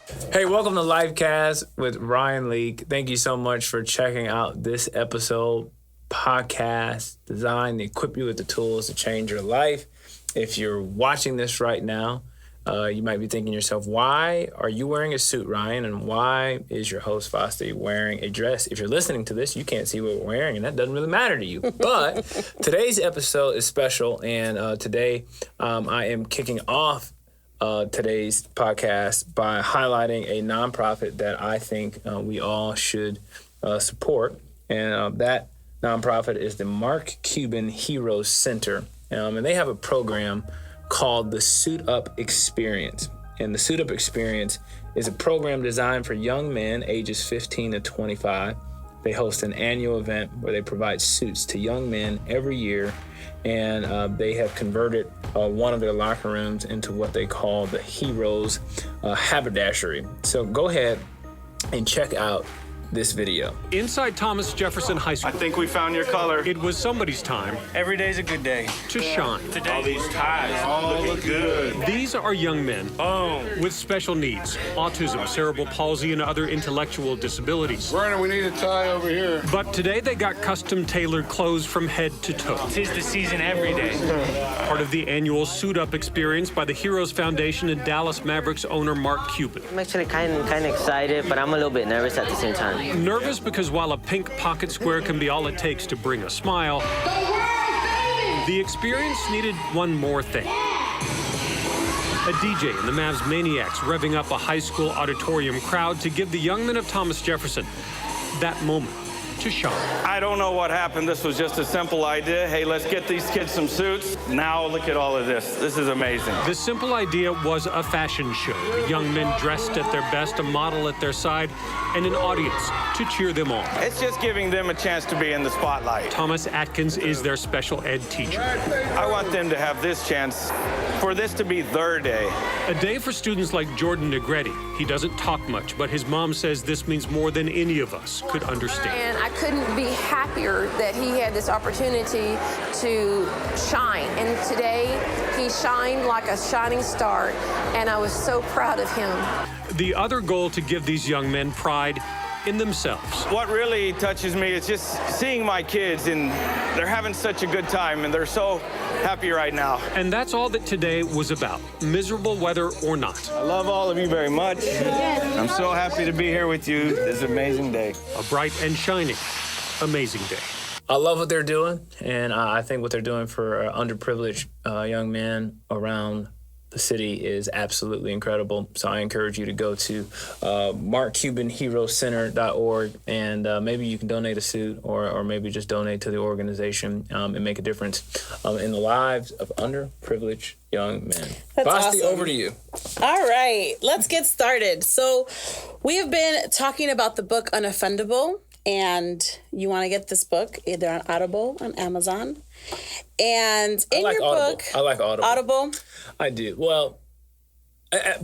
Hey, welcome to Lifecast with Ryan Leak. Thank you so much for checking out this episode. Podcast designed to equip you with the tools to change your life. If you're watching this right now, you might be thinking to yourself, why are you wearing a suit, Ryan? And why is your host, Fosti, wearing a dress? If you're listening to this, you can't see what we're wearing, and that doesn't really matter to you. But today's episode is special, and today I am kicking off today's podcast by highlighting a nonprofit that I think we all should support. And that nonprofit is the Mark Cuban Heroes Center. And they have a program called the Suit Up Experience. And the Suit Up Experience is a program designed for young men ages 15 to 25. They host an annual event where they provide suits to young men every year. And they have converted one of their locker rooms into what they call the Heroes Haberdashery. So go ahead and check out this video. Inside Thomas Jefferson High School. I think we found your color. It was somebody's time Every day's a good day. to shine. All these ties, all looking good. These are young men with special needs, autism, cerebral palsy, and other intellectual disabilities. Vernon, we need a tie over here. But today they got custom-tailored clothes from head to toe. 'Tis the season every day. Part of the annual Suit Up experience by the Heroes Foundation and Dallas Mavericks owner Mark Cuban. I'm actually kind of excited, but I'm a little bit nervous at the same time. Nervous because while a pink pocket square can be all it takes to bring a smile, the experience needed one more thing. A DJ and the Mavs Maniacs revving up a high school auditorium crowd to give the young men of Thomas Jefferson that moment to shine. I don't know what happened. This was just a simple idea. Hey, let's get these kids some suits. Now look at all of this. This is amazing. The simple idea was a fashion show. The young men dressed at their best, a model at their side, and an audience to cheer them on. It's just giving them a chance to be in the spotlight. Thomas Atkins is their special ed teacher. I want them to have this chance for this to be their day. A day for students like Jordan Negretti. He doesn't talk much, but his mom says this means more than any of us could understand. And I couldn't be happier that he had this opportunity to shine. And today, he shined like a shining star, and I was so proud of him. The other goal to give these young men pride in themselves. What really touches me is just seeing my kids, and they're having such a good time, and they're so happy right now. And that's all that today was about, miserable weather or not. I love all of you very much. I'm so happy to be here with you this amazing day. A bright and shining, amazing day. I love what they're doing, and I think what they're doing for underprivileged young men around the city is absolutely incredible. So I encourage you to go to markcubanherocenter.org, and maybe you can donate a suit or maybe just donate to the organization and make a difference in the lives of underprivileged young men. That's Fosti, awesome. over to you. All right, let's get started. So we have been talking about the book Unoffendable, and you want to get this book either on Audible, on Amazon. And in I like your Audible. book... I like Audible. Audible? I do. Well,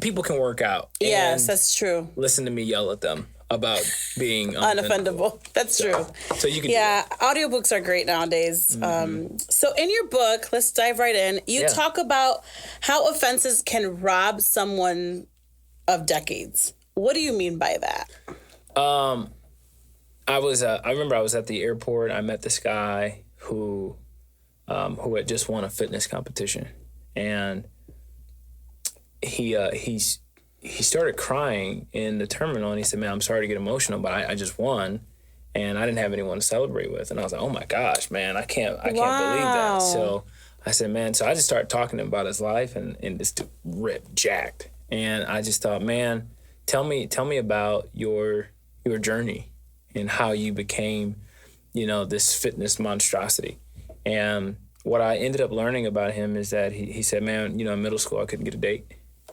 people can work out. Yes, and that's true. listen to me yell at them about being Unoffendable. That's true. So you can Yeah, audiobooks are great nowadays. Mm-hmm. So in your book, let's dive right in. You talk about how offenses can rob someone of decades. What do you mean by that? I remember I was at the airport. I met this guy who had just won a fitness competition, and he started crying in the terminal, and he said, "Man, I'm sorry to get emotional, but I just won, and I didn't have anyone to celebrate with." And I was like, "Oh my gosh, man, I can't believe that." So I said, "Man," so I just started talking to him about his life, and this dude ripped, jacked, and I just thought, "Man, tell me about your journey and how you became, this fitness monstrosity." And what I ended up learning about him is that he said, "Man, in middle school I couldn't get a date,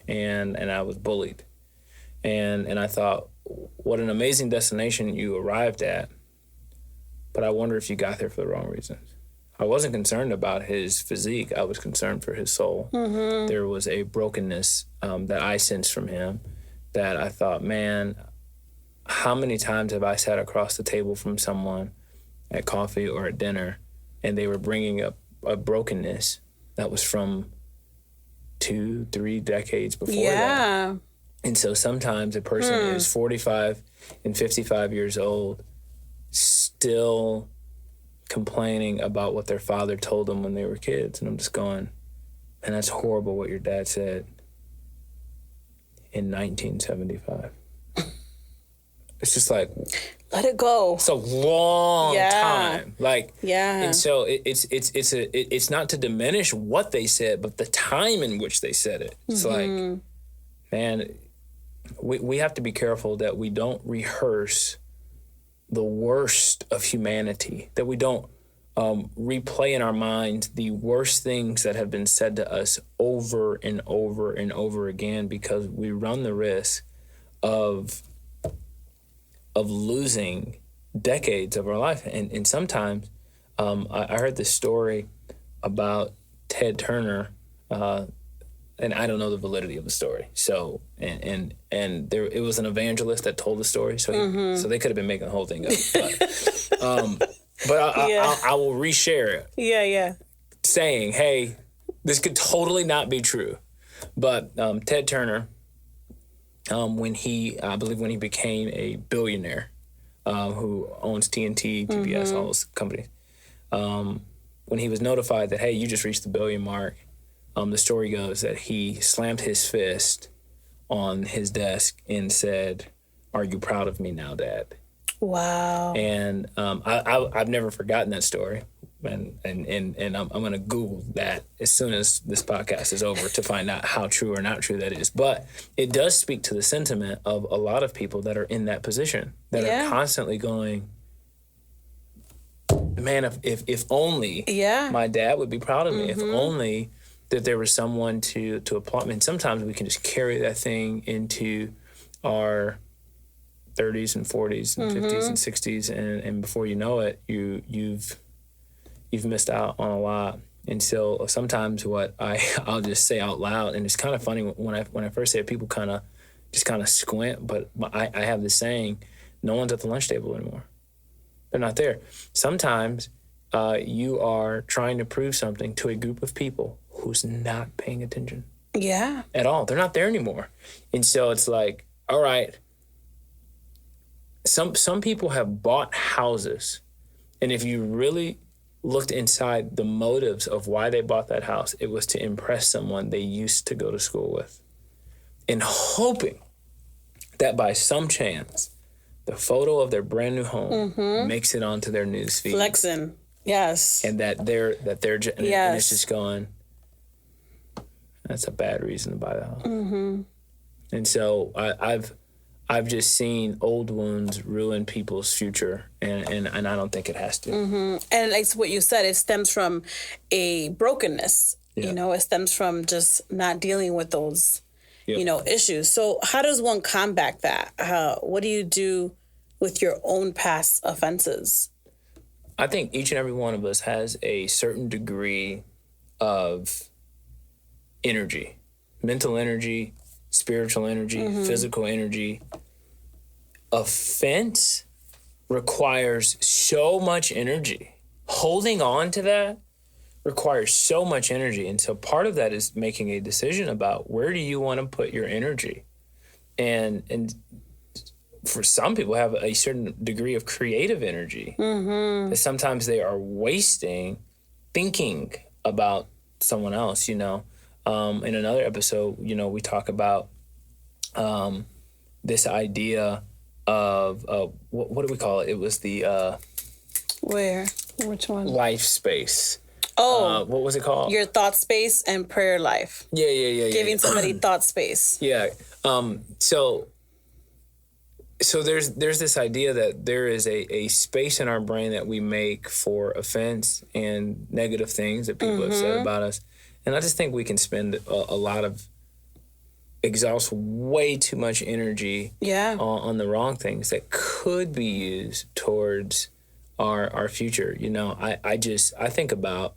and I was bullied." And I thought, what an amazing destination you arrived at, but I wonder if you got there for the wrong reasons. I wasn't concerned about his physique. I was concerned for his soul. Mm-hmm. There was a brokenness that I sensed from him that I thought, man, how many times have I sat across the table from someone at coffee or at dinner, and they were bringing up a brokenness that was from 2-3 decades before that. And so sometimes a person is 45 and 55 years old, still complaining about what their father told them when they were kids. And I'm just going, man, that's horrible what your dad said in 1975. It's just like, let it go. It's a long time. Like, and so it's not to diminish what they said, but the time in which they said it. It's like, man, we have to be careful that we don't rehearse the worst of humanity, that we don't replay in our minds the worst things that have been said to us over and over and over again, because we run the risk of losing decades of our life. And sometimes I heard this story about Ted Turner, and I don't know the validity of the story. So, and there, it was an evangelist that told the story. So, so they could have been making the whole thing up. But I will reshare it. Yeah. Saying, hey, this could totally not be true. But Ted Turner, when he became a billionaire, who owns TNT, TBS, all those companies, when he was notified that, hey, you just reached the billion mark, the story goes that he slammed his fist on his desk and said, "Are you proud of me now, Dad?" Wow. And I've never forgotten that story. And I'm going to Google that as soon as this podcast is over to find out how true or not true that is. But it does speak to the sentiment of a lot of people that are in that position, that are constantly going, man, if only my dad would be proud of me, if only that there was someone to applaud me. And sometimes we can just carry that thing into our 30s and 40s and 50s and 60s, and before you know it, you've missed out on a lot. And so sometimes what I'll just say out loud, and it's kind of funny when I first say it, people kind of squint, but I have this saying, no one's at the lunch table anymore. They're not there. Sometimes you are trying to prove something to a group of people who's not paying attention. Yeah. At all. They're not there anymore. And so it's like, all right, some people have bought houses, and if you really looked inside the motives of why they bought that house, it was to impress someone they used to go to school with, and hoping that by some chance the photo of their brand new home makes it onto their news feed. Flexing. Yes. And that they're and it's just going, that's a bad reason to buy the house. And so I've just seen old wounds ruin people's future, and I don't think it has to. And it's what you said, it stems from a brokenness. You know, it stems from just not dealing with those, issues. So how does one combat that? What do you do with your own past offenses? I think each and every one of us has a certain degree of energy, mental energy, spiritual energy, physical energy. Offense requires so much energy. Holding on to that requires so much energy. And so part of that is making a decision about where do you want to put your energy. And for some people have a certain degree of creative energy that sometimes they are wasting thinking about someone else, In another episode, we talk about this idea of what do we call it? It was the Which one? life space. Oh, what was it called? Your thought space and prayer life. Yeah. Giving somebody thought space. Yeah. So there's this idea that there is a space in our brain that we make for offense and negative things that people have said about us. And I just think we can spend a lot of exhaust way too much energy on the wrong things that could be used towards our future. I think about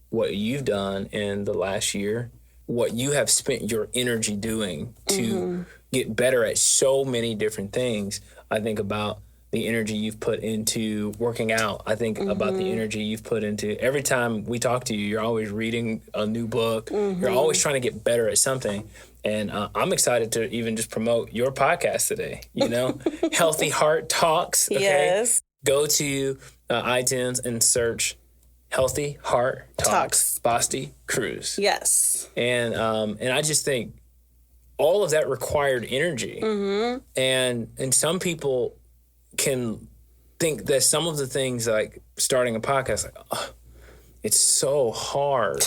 what you've done in the last year, what you have spent your energy doing to get better at so many different things. I think about the energy you've put into working out. I think about the energy you've put into every time we talk to you. You're always reading a new book. You're always trying to get better at something. And I'm excited to even just promote your podcast today. You know, Healthy Heart Talks. Okay? Yes. Go to iTunes and search Healthy Heart Talks. Basti Cruz. Yes. And I just think all of that required energy. And some people can think that some of the things like starting a podcast, like, oh, it's so hard.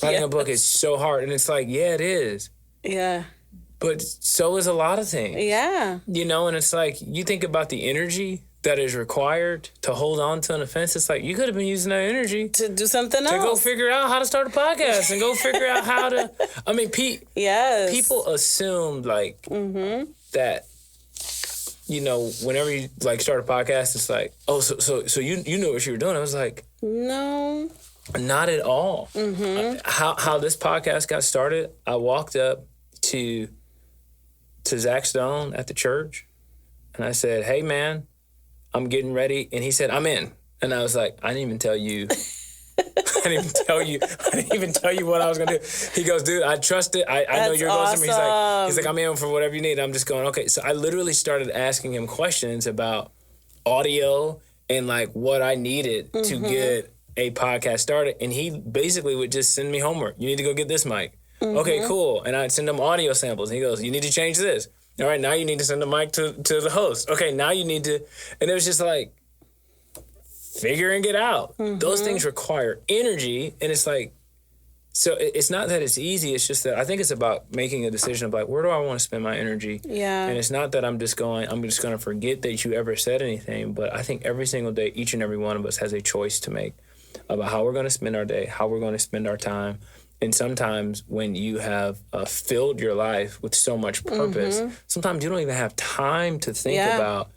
Writing a book is so hard. And it's like, yeah, it is. Yeah. But so is a lot of things. Yeah. You know, and it's like, you think about the energy that is required to hold on to an offense. It's like, you could have been using that energy To do something else. to go figure out how to start a podcast and go figure out how to, I mean, Yes. people assume like that, you know, whenever you like start a podcast, it's like, oh, so you knew what you were doing. I was like, No. not at all. How this podcast got started, I walked up to Zach Stone at the church and I said, hey man, I'm getting ready. And he said, I'm in. And I was like, I didn't even tell you. I didn't even tell you what I was gonna do. He goes, dude, I trust it. I know you're going to me. He's like, I'm in for whatever you need. I'm just going, okay. So I literally started asking him questions about audio and like what I needed to get a podcast started. And he basically would just send me homework. You need to go get this mic. Okay, cool. And I'd send him audio samples. And he goes, you need to change this. All right, now you need to send the mic to the host. Okay, now you need to, and it was just like, figuring it out. Those things require energy, and it's like, so it's not that it's easy, it's just that I think it's about making a decision of like, where do I want to spend my energy? Yeah. And it's not that I'm just going to forget that you ever said anything, but I think every single day, each and every one of us has a choice to make about how we're going to spend our day, how we're going to spend our time. And sometimes when you have filled your life with so much purpose, sometimes you don't even have time to think about.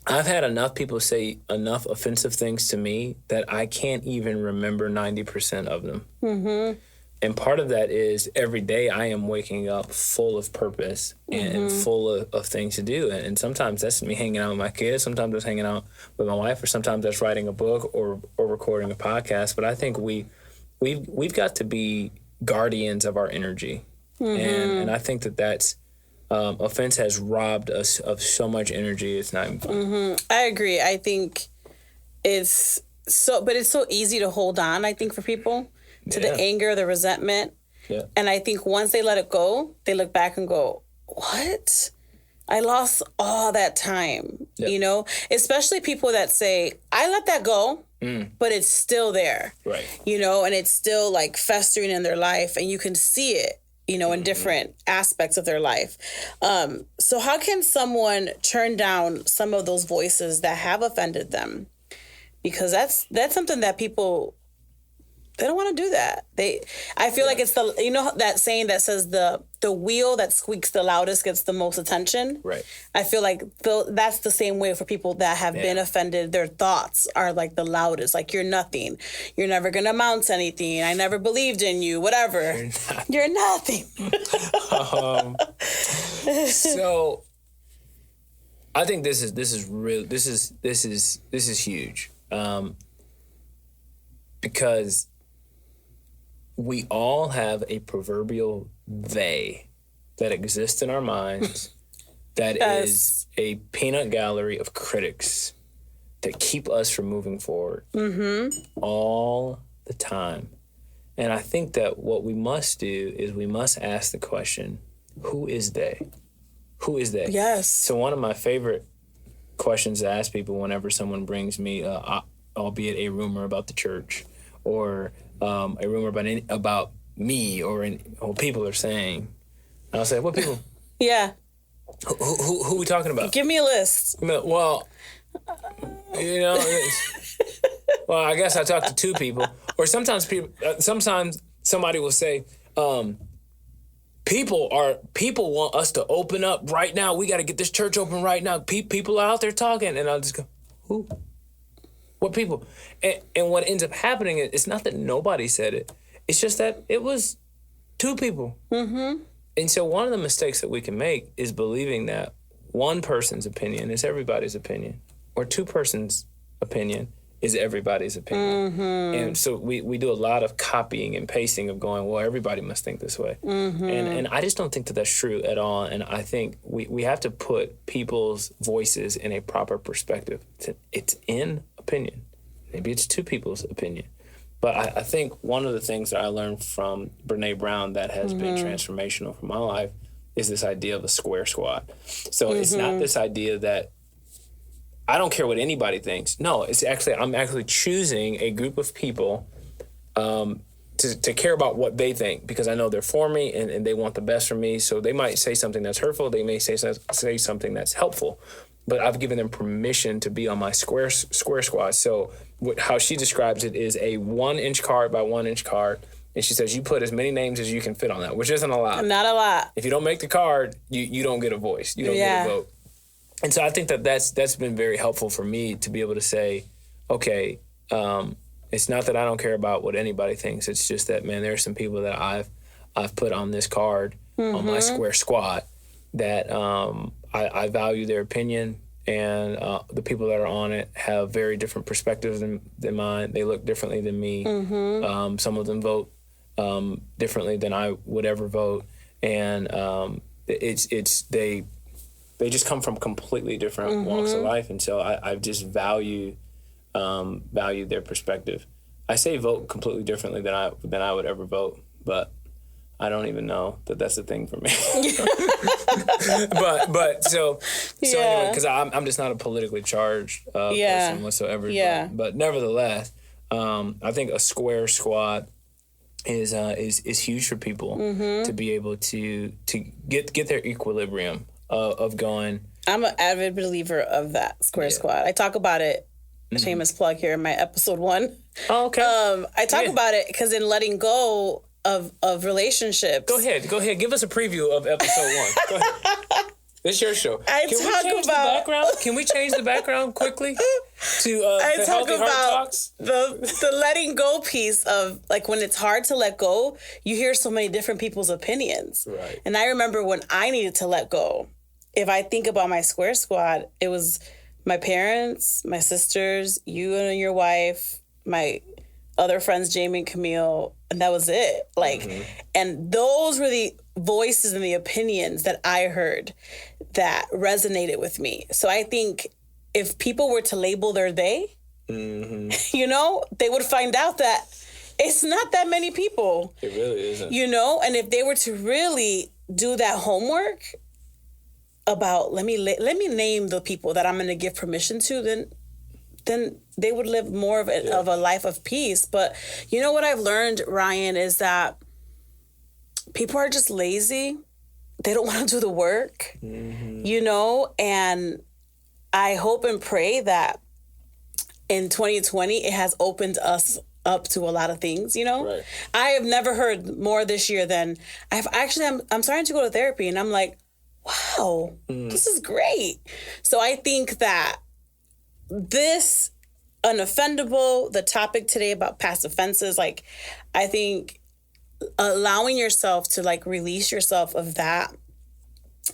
I've had enough people say enough offensive things to me that I can't even remember 90% of them. And part of that is every day I am waking up full of purpose and full of things to do. And sometimes that's me hanging out with my kids. Sometimes that's hanging out with my wife, or sometimes that's writing a book or recording a podcast. But I think we've got to be guardians of our energy. And I think that's offense has robbed us of so much energy. It's not even fun. I agree. I think it's so easy to hold on, I think, for people to the anger, the resentment. Yeah. And I think once they let it go, they look back and go, what? I lost all that time, you know, especially people that say, I let that go, but it's still there, Right. you know, and it's still like festering in their life, and you can see it, you know, in different aspects of their life. So how can someone turn down some of those voices that have offended them? Because that's something that people, they don't want to do that. I feel like it's the, you know, that saying that says the wheel that squeaks the loudest gets the most attention. Right. I feel like that's the same way for people that have been offended. Their thoughts are like the loudest. Like, you're nothing. You're never going to amount to anything. I never believed in you. Whatever. You're nothing. So I think this is real. This is huge. Because we all have a proverbial they that exists in our minds that is a peanut gallery of critics that keep us from moving forward all the time. And I think that what we must do is we must ask the question, who is they? Who is they? Yes. So one of my favorite questions to ask people whenever someone brings me, albeit a rumor about the church or a rumor about me or people are saying, and I'll say, what people? Yeah. Who we talking about? Give me a list. Well, you know, well, I guess I talked to two people, or sometimes somebody will say, people want us to open up right now. We got to get this church open right now. People are out there talking, and I'll just go, who? What people? And what ends up happening is it's not that nobody said it. It's just that it was two people. And so one of the mistakes that we can make is believing that one person's opinion is everybody's opinion, or two persons' opinion is everybody's opinion. And so we do a lot of copying and pasting of going, well, everybody must think this way. And I just don't think that that's true at all. And I think we have to put people's voices in a proper perspective. It's in opinion. Maybe it's two people's opinion. But I think one of the things that I learned from Brene Brown that has been transformational for my life is this idea of a square squad. So it's not this idea that I don't care what anybody thinks. No, it's actually, I'm actually choosing a group of people to care about what they think, because I know they're for me and they want the best for me. So they might say something that's hurtful. They may say something that's helpful. But I've given them permission to be on my square squad. So how she describes it is a 1-inch card by 1-inch card. And she says you put as many names as you can fit on that, which isn't a lot. Not a lot. If you don't make the card, you don't get a voice. You don't get a vote. And so I think that's been very helpful for me to be able to say, okay, it's not that I don't care about what anybody thinks. It's just that, man, there are some people that I've put on this card on my square squad that I value their opinion, and the people that are on it have very different perspectives than mine. They look differently than me. Some of them vote differently than I would ever vote, and they just come from completely different walks of life, and so I just value their perspective. I say vote completely differently than I would ever vote, but I don't even know that that's a thing for me. but so anyway, because I'm just not a politically charged person whatsoever. But nevertheless, I think a square squad is huge for people to be able to get their equilibrium of going. I'm an avid believer of that square squad. I talk about it. Shameless plug here in my episode 1. Oh, okay. I talk about it because in letting go of relationships. Go ahead. Give us a preview of episode 1. Go ahead. It's your show. Can we change the background? Can we change the background quickly to I talk about the letting go piece of, like, when it's hard to let go, you hear so many different people's opinions. Right. And I remember when I needed to let go, if I think about my square squad, it was my parents, my sisters, you and your wife, my other friends, Jamie and Camille, and that was it. Like, and those were the voices and the opinions that I heard that resonated with me. So I think if people were to label their they, you know, they would find out that it's not that many people. It really isn't. You know, and if they were to really do that homework about, let me name the people that I'm going to give permission to, then they would live more of a life of peace. But you know what I've learned, Ryan, is that people are just lazy. They don't want to do the work, you know? And I hope and pray that in 2020, it has opened us up to a lot of things, you know? Right. I have never heard more this year than I'm starting to go to therapy, and I'm like, wow, this is great. So I think that this Unoffendable, the topic today about past offenses, like, I think allowing yourself to, like, release yourself of that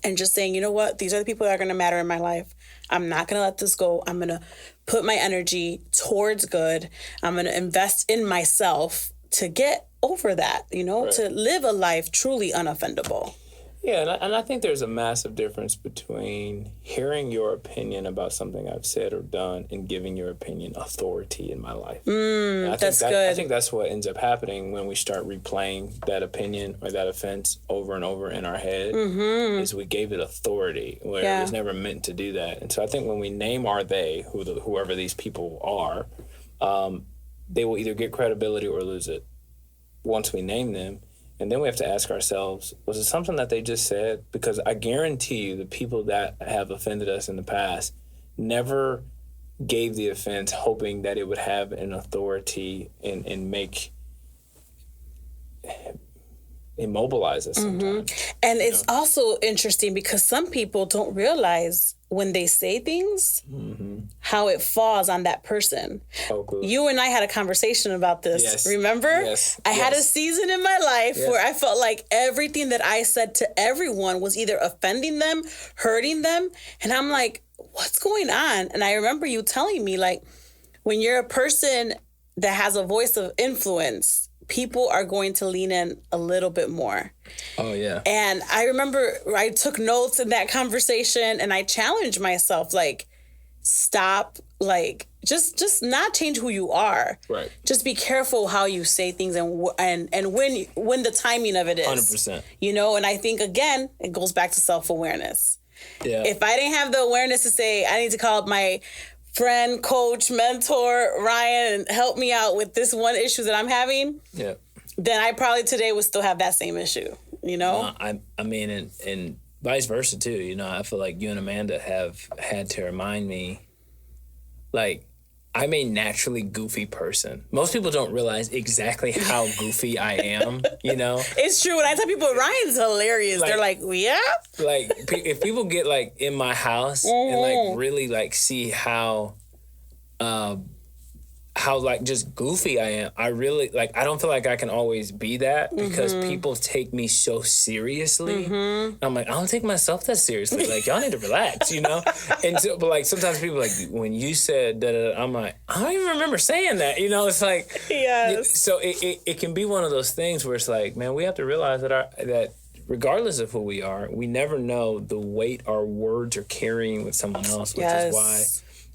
and just saying, you know what, these are the people that are going to matter in my life. I'm not going to let this go. I'm going to put my energy towards good. I'm going to invest in myself to get over that, you know, to live a life truly unoffendable. Yeah, and I think there's a massive difference between hearing your opinion about something I've said or done and giving your opinion authority in my life. That's good. I think that's what ends up happening when we start replaying that opinion or that offense over and over in our head, is we gave it authority where it was never meant to do that. And so I think when we name our they, whoever these people are, they will either get credibility or lose it once we name them. And then we have to ask ourselves, was it something that they just said? Because I guarantee you the people that have offended us in the past never gave the offense hoping that it would have an authority and make immobilize us sometimes. And it's also interesting because some people don't realize when they say things, how it falls on that person. Oh, good. You and I had a conversation about this. Yes. Remember? Yes. I had a season in my life where I felt like everything that I said to everyone was either offending them, hurting them. And I'm like, what's going on? And I remember you telling me, like, when you're a person that has a voice of influence, people are going to lean in a little bit more. Oh, yeah. And I remember I took notes in that conversation and I challenged myself, like, stop, like, just not change who you are. Right. Just be careful how you say things and when the timing of it is. 100%. You know, and I think, again, it goes back to self-awareness. Yeah. If I didn't have the awareness to say, I need to call up my friend, coach, mentor, Ryan, and help me out with this one issue that I'm having, Yeah. then I probably today would still have that same issue, you know? I mean, and vice versa too. You know, I feel like you and Amanda have had to remind me, like, I'm a naturally goofy person. Most people don't realize exactly how goofy I am, you know? It's true. When I tell people Ryan's hilarious, Like- they're like, yeah? Like, if people get, like, in my house and, like, really, like, see how like just goofy I am, I really, like, I don't feel like I can always be that because people take me so seriously. I'm like, I don't take myself that seriously. Like, y'all need to relax, you know? And so, but like sometimes people like, when you said da-da-da, I'm like, I don't even remember saying that, you know? It's like, Yes. so it can be one of those things where it's like, man, we have to realize that regardless of who we are, we never know the weight our words are carrying with someone else, which is why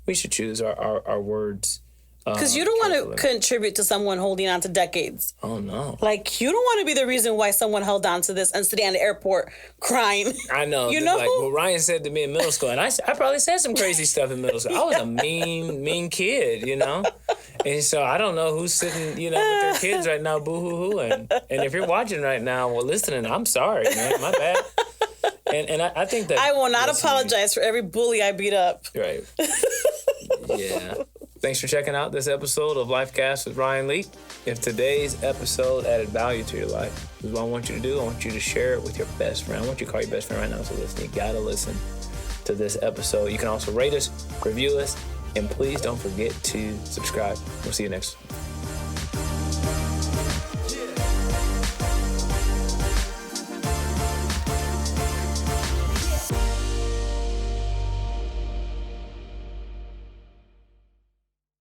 we should choose our words. Because you don't want to contribute to someone holding on to decades. Oh, no. Like, you don't want to be the reason why someone held on to this and sitting at the airport crying. I know. You know? Like what Ryan said to me in middle school, and I probably said some crazy stuff in middle school. I was a mean kid, you know? And so I don't know who's sitting, you know, with their kids right now boo-hoo-hooing. And if you're watching right now or listening, I'm sorry, man. My bad. And I think that... I will not apologize for every bully I beat up. Right. Yeah. Thanks for checking out this episode of Lifecast with Ryan Lee. If today's episode added value to your life, this is what I want you to do. I want you to share it with your best friend. I want you to call your best friend right now to listen. You gotta listen to this episode. You can also rate us, review us, and please don't forget to subscribe. We'll see you next.